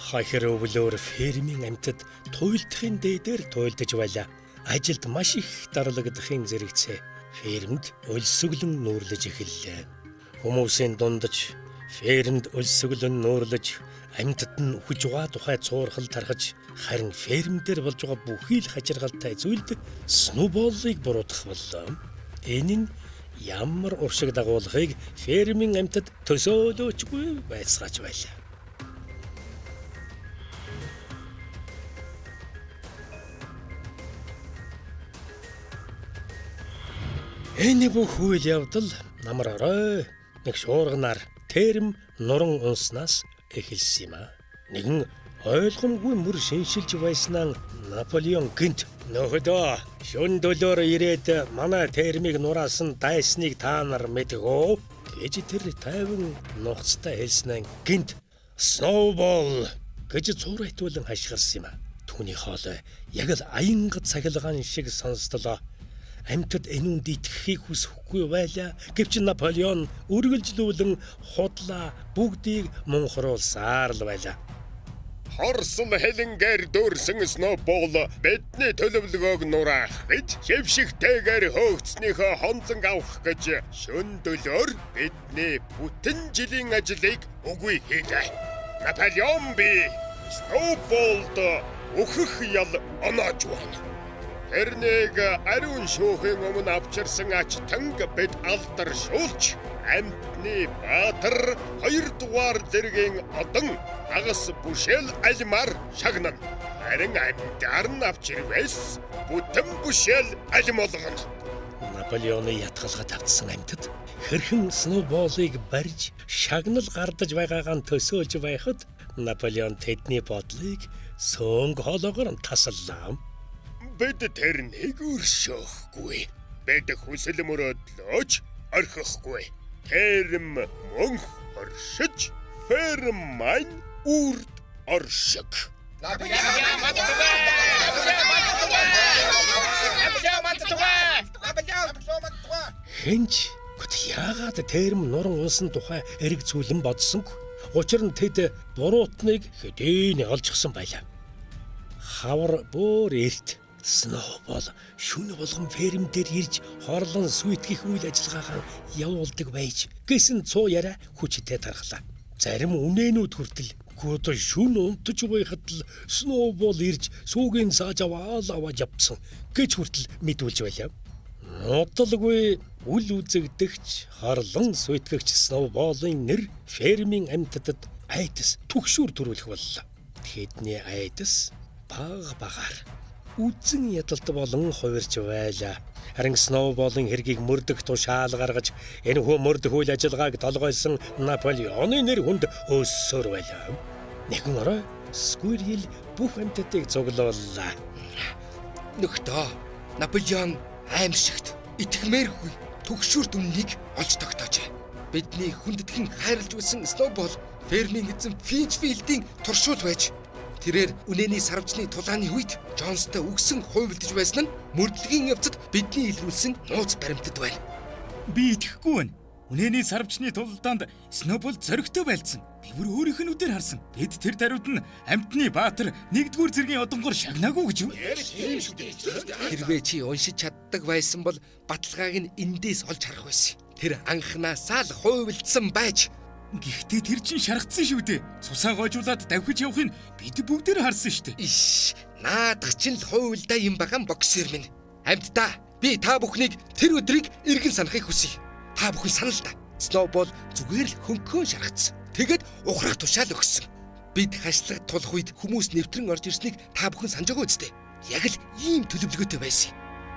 Хахир өвлөөр фермийн амьтад туйлдахын дээдээр туйлдаж байлаа. Ажилд маш их дарлагдахын зэрэгцээ фермд өлсөглөн нүүрлэж эхэллээ. Хүмүүсийн дундаж фермд өлсөглөн нүүрлэж амьтад нь үхэж байгаа тухай цуурхал тархаж харин фермдэр болж байгаа бүхий л хачиргалтай зүйлд Сноуболлыг буруутгах боллоо. Энэ нь ямар уршиг дагуулгыг фермийн амьтад төсөөлөөчгүй байцгааж байлаа. Энэ бүх үйл явдал намар орой нэг шуурганаар терм нуран унснаас эхэлсэн юм а. Нэгэн ойлгомгүй мөр шиншилж байснаа Наполеон гинт нөхөдөө шүн дөлөөр ирээд манай термийг нураасан дайсныг та нар мэдгөө гэж тэр тайван нухацтай хэлснээр гинт Сноубол гэж цуурайтуулан хашгирсан юм а. Түүний хоолой яг л аянга цахилгаан шиг сонсдлоо. Амьтад энүүнд итгэхийг хүсэхгүй байлаа. Гэвч Наполеон үргэлжлүүлэн худлаа бүгдийг мунхруулсаар л байлаа. Хорсон хэлэнгээр дүүрсэн Сноубол бидний төлөвлөгөөг нураах гэж шившигтэйгээр хөөгцснийхөө хонзон авах гэж шүн дөлөөр бидний бүтэн жилийн ажлыг үгүй хийлээ. Наполеон би Сноуболд өөхөх ял оноож байна. Тэрнийг ариун шүүхийн өмнө авчирсан ач танг бид алдаршуулж амьтны баатар 2 дугаар зэргийн одон агас бүшэл алимар шагнана. Харин амьдаар нь авчирвэс бүтэн бүшэл алим болгоно. Наполеоны ятгалгад автсан амьтад хэрхэн Сноуболыг барьж шагнал гардаж байгаагаа төсөөлж байхад Наполеон тэдний бодлыг сөнг хоолоогоор тасаллаа. Бид тэрнийг өршөөхгүй. Бид хүсэл мөрөөдлөөж орхихгүй. Терм мөнх оршиж, ферм маань үрд оршиг. Хэнч яагаад терм нуран унсан тухай эрг зүйлэн бодсонгүй. Учир нь тэд буруутныг хэдийн олжчихсан байлаа. Хавар бүр эрт Сноубол шүн болгон ферм дээр ирж хорлон сүйтгэх үйл ажиллагаагаа явуулдаг байж гэсэн цуу яриа хүчтэй тархлаа. Зарим үнэнүүд хүртэл гүд шүн унтж байхад л Сноубол ирж сүүгийн сааж аваад явцсан гэж хүртэл мэдүүлж байлаа. Нотолгүй үл үзэгдэгч хорлон сүйтгэгч Сноуболын нэр фермийн амьтадад айдас түгшүүр төрүүлэх боллоо. Тэдний айдас багаар үзэн ядалт болон хувирч байлаа. Харин Сноуболын хэргийг мөрдөх тушаал гаргаж энэ хөө мөрдөх үйл ажиллагааг толгойсон Наполеоны нэр хүнд өссөөр байлаа. Нэгэн орой Сквирл бүх амьтдыг цуглууллаа. Нөхдөө Наполеон аимшигт итгэмээргүй түгшүүр дүннийг олж тогтоожээ. Бидний хүндэтгэн хайрлж байсан Сноубол фермийн эзэн Финчфилдийн туршуул байж тэрээр үнэний сарвчны тулааны үед Джонстой үгсэн хуйлдж байсан нь мөрдлөгийн явцад бидний илрүүлсэн нууц баримтад байна. Би итгэхгүй байна. Үнэний сарвчны тулдаанд Сноубол зоригтой байлцсан. Би бүр өөрийнх нь үдээр харсан. Бид тэр даруйд нь амьтны баатар 1-р зэргийн одонгоор шагнаагүй гэж юу? Хэрвээ чи уншиж чаддаг байсан бол баталгааг нь эндээс олж харах байсан. Тэр анхнаасаа л хуйлдсан байж. Гэхдээ тэр чинь шаргацсан шүү дээ. Цусаа гоожуулаад давхиж явахыг бид бүгдээр харсан шүү дээ. Иш, наадах чинь л хуйлдаа юм баган боксер минь. Амьдтаа би та бүхнийг тэр өдрийг эргэн санахыг хүсье. Та бүхэн санал та. Сноубол зүгээр л хөнхөө шаргацсан. Тэгэд ухрах тушаал өгсөн. Бид хашлаг тулах үед хүмүүс нэвтрэн орж ирснийг та бүхэн санаж байгаа үстэй. Яг л ийм төлөвлөгөөтэй байсан.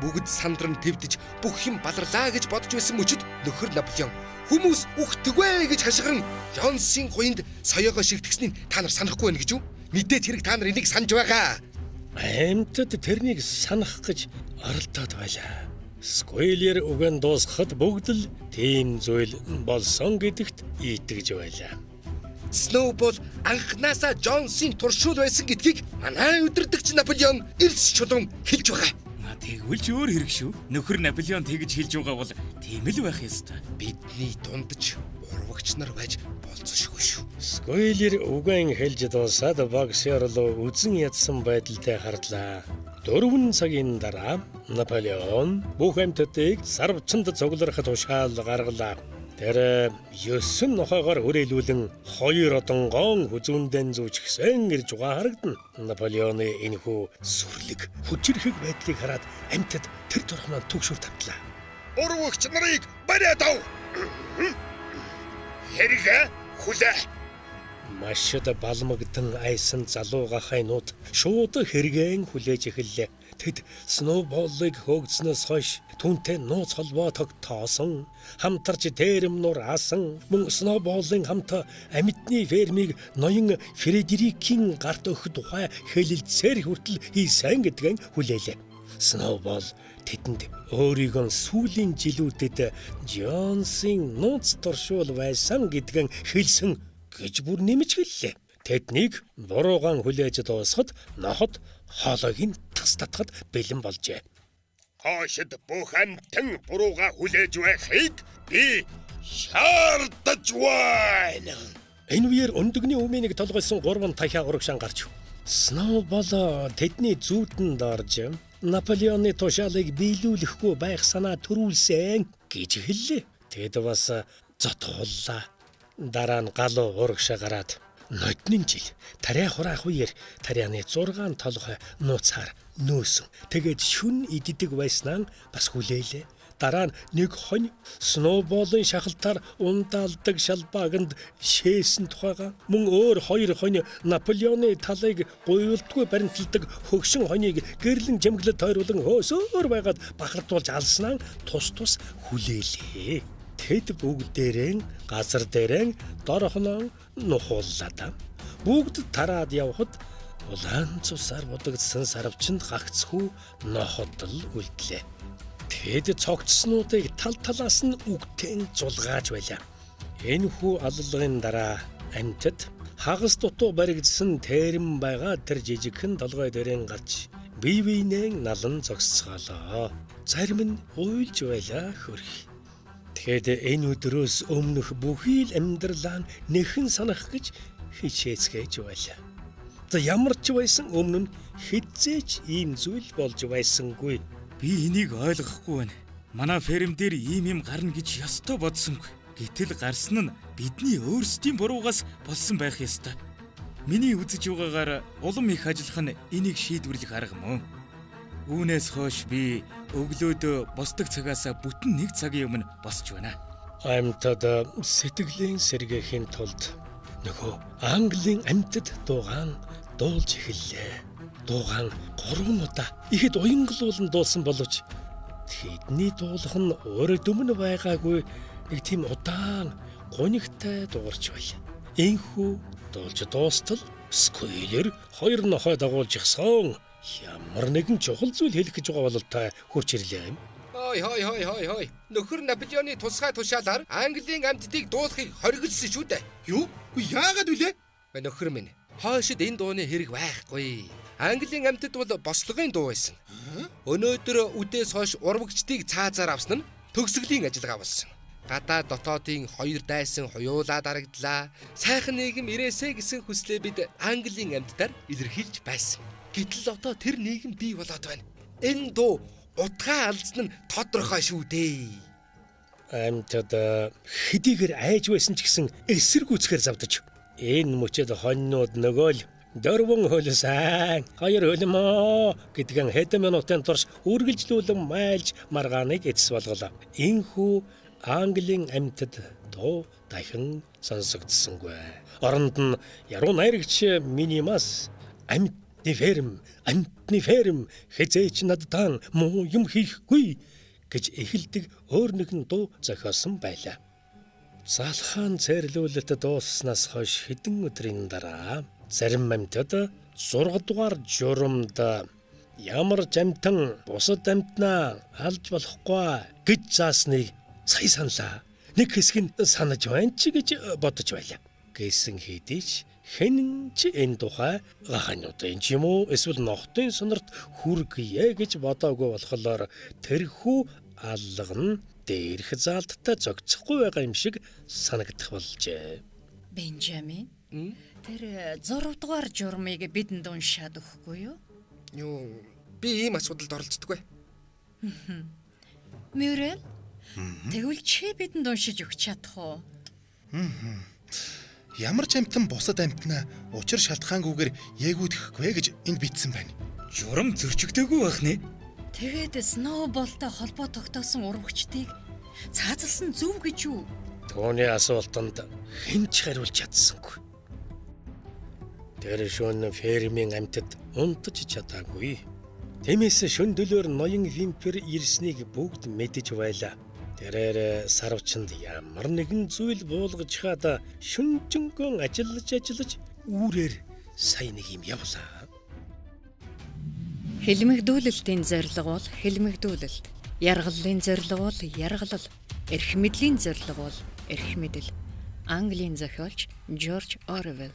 Бүгд сандран твдэж бүх юм баларлаа гэж бодож байсан мөчөд нөхөр Наполеон хүмүүс үхтэгвэ гэж хашгиран Джонсын гуйнд соёогоо шигтгсэнийг та нар санахгүй байна гэж юу? Мэдээд хэрэг та нар энийг санаж байгаа. Амьтад тэрнийг санах гэж оролдоод байлаа. Скойлер үгэн дуусгахад бүгд л тийм зүйл болсон гэдэгт итгэж байлаа. Сноубол анхнаасаа Джонсын туршуул байсан гэдгийг манай өдөрдөгч Наполеон эрс чулуун хэлж байгаа. Тэгвэл ч өөр хэрэг шүү. Нөхөр Наполеон тэгж хэлж байгаа бол тийм л байх ёстой. Бидний дундаж урвагч нар байж болцсошгүй шүү. Скойлер үгэн хэлж дуусаад боксер руу үзэн ядсан байдалтай хардлаа. 4 цагийн дараа Наполеон бүх амьтдыг сарвчанд цугларахад тушаал гаргалаа. Тэр 9 нохоогоор хүрээлүүлэн 2 одонгоон хүзүүндэн зүүчихсэн ирж байгаа харагдана. Наполеоны энэхүү сүрлэг хүчирхэг байдлыг хараад амьтад тэр турхнаа түгшүүр тавтлаа. Урвагч нарыг бариад ав. Хэрэгэ хүлээ. Машид балмагдан айсан залуу гахайнууд шууд хэрэгэн хүлээж эхэллээ. Тэд Сноуболыг хөөгдснөөс хойш түүнтэй нууц холбоо тогтоосон, хамтарч дээрэм нур асан, мөн Сноуболын хамт амьтны фермийг ноён Фредерикийн гарт өгөх тухай хэлэлцээр хүртэл хийсэн гэдгэн хүлээлээ. Сноубол тэдэнд өөрийгөө сүүлийн жилүүдэд Джонсын нууц туршуул байсан гэдгэн хэлсэн гэж бүр нэмж хэллээ. Тэднийг буруугаан хүлээж дуусгад ноход хоолойг тасдатахад бэлэн болжээ. Хоошид бүх амтан бурууга хүлээж байхыг би шаардаж байна. Энэ үеэр өндөгний өмнөг толгойсон 3 тахиа урагшаан гарч. Сноубол тэдний зүүдэнд орж Наполеоны тушаалыг биелүүлэхгүй байх санаа төрүүлсэн гэж хэллээ. Тэд бас зотгууллаа. Дараа нь галуу урагшаа гараад нодны жил тарай хураах үеэр таряаны 6 толгой нууцаар нөөсөн. Тэгээд шүн иддэг байснаа бас хүлээлээ. Дараа нь нэг хонь Сноуболын шахалтаар ундаалдаг шалбааганд шээсэн тухайга мөн өөр 2 хонь Наполеоны талыг гуйлдгүй баримталдаг хөгшин хоньыг гэрлэн жимглэд тойруулан хөөсөөр байгаад бахардуулж алснаа тус хүлээлээ. Тэд бүгдээрээ газар дээрээ дорхоноо нухууллаа. Бүгд тараад явхад улаан цусаар будагдсан сарвчанд гагцхүү нохотл үлдлээ. Тэд цогцснуудыг тал талаас нь үгтэн зулгааж байлаа. Энэхүү аллагын дараа амьтад хагас дутуу баригдсан тээрэм байгаа тэр жижигхэн толгой дээрээ гарч бие биенээ налан зогсцоолоо. Зарим нь уйлж байлаа хөрх. Тэгэд энэ өдрөөс өмнөх бүхий л амьдралаа нэхэн санах гэж хичээцгээж байлаа. За ямар ч байсан өмнө нь хэзээч ийм зүйл болж байсангүй. Би энийг ойлгохгүй байна. Манай ферм дээр ийм гарна гэж ёстой бодсонгүй. Гэтэл гарсан нь бидний өөрсдийн буруугаас болсон байх ёстой. Миний үзэж байгаагаар улам их ажиллах нь энийг шийдвэрлэх арга мөн. Үүнээс хойш би өглөөдөө босдог цагаас бүтэн 1 цагийн өмнө босч байна. Амьтад сэтгэлийн сэргээхийн тулд нөгөө Английн амьтад дуугаан дуулж эхэллээ. Дуугаан 3 удаа ихэд уянгалуулан дуулсан боловч тэдний дуулах нь өөрөө дүмэн байгаагүй нэг тийм удаан гунигтай дуурч байлаа. Энхүү дуулж дуустал Скойлер 2 нохой дагуулж гисэн. Ямар нэгэн чухал зүйл хэлэх гэж байгаа бол та хурч ирлээ юм. Хой. Нөхөр Наполеоны тусгай тушаалаар Английн амьтдыг дуулахыг хоригдсон шүү дээ. Юу? Яагаад үлээ? Нөхөр минь, хойшид энэ дууны хэрэг байхгүй. Английн амьтад бол бослогын дуу байсан. Өнөөдөр үдээс хойш урвагчдыг цаазаар авсан нь төгсгөлийн ажиллагаа болсон. Гадаад дотоодын 2 дайсан хуйуулаа дарагдлаа. Сайхан нийгэм ирээсэ гэсэн хүслээ бид Английн амьтдаар илэрхийлж байсан. Гэтэл одоо тэр нийгэм бий болоод байна. Энэ дуу утгаа алдсан нь тодорхой шүү дээ. Амьтад хэдийгээр айж байсан ч гэсэн эсэргүүцхээр завдаж. Энэ мөчөд хоньнууд нөгөө л дөрвөн хөлсөн 2 хөлмөө гэдгэн хэдэн минутын турш үргэлжлүүлэн майлж маргааныг эцэс болголоо. Энхүү Английн амьтад дуу дахин сонсогдсонгүй. Оронд нь яруу найрагч Минимас Амтны ферм хязээч надтай муу юм хийхгүй гэж эхэлдэг өөр нэгэн дуу зохиосон байлаа. Залхаан цэрлүүлэлт дуусснаас хойш хэдэн өдрийн дараа зарим амьтад 6 дугаар журамд ямар ч амьтан бусад амьтнаа алж болохгүй гэж заасныг сая саналаа. Нэг хэсэг нь санаж байна ч гэж бодож байлаа. Гэсэн хэдий ч хэн ч энэ тухай гахануудын ч юм уу эсвэл нохтын сонорт хүргье гэж бодоогүй болохоор тэрхүү алга нь дээрх заалттай зогцохгүй байгаа юм шиг санагдах болжээ. Бенжамин. Тэр 6 дугаар журмыг бидэнд уншаад өгөхгүй юу? Юу би ийм асуудалд оролцдоггүй. Мюррей. Тэгвэл чи бидэнд уншиж өгч чадах уу? Ямар ч амьтан бусад амьтнаа учир шалтгаангүйгээр яэгүйдэхгүй гэж энд бичсэн байна. Журам зөрчигдөөгүй байх нэ. Тэгээд Сноуболтой холбоо тогтоосон урвагчдыг цаазалсан зөв гэж юу? Тооны асуултанд хэн ч хариулж чадсангүй. Тэр шөнө фермийн амьтад унтаж чадаагүй. Тиймээс шөнө дөлөөр ноён вимпер ирснийг бүгд мэдэж байлаа. Тэрээр сарвчанд ямар нэгэн зүйл буулгаж хаад шүнжэнгөн ажиллаж үүрээр сайн нэг юм явлаа. Хэлмэгдүүлэлтийн зорилго бол хэлмэгдүүлэлт. Яргаллын зорилго бол яргалал. Эрх мэдлийн зорилго бол эрх мэдэл. Английн зохиолч Жорж Орвел.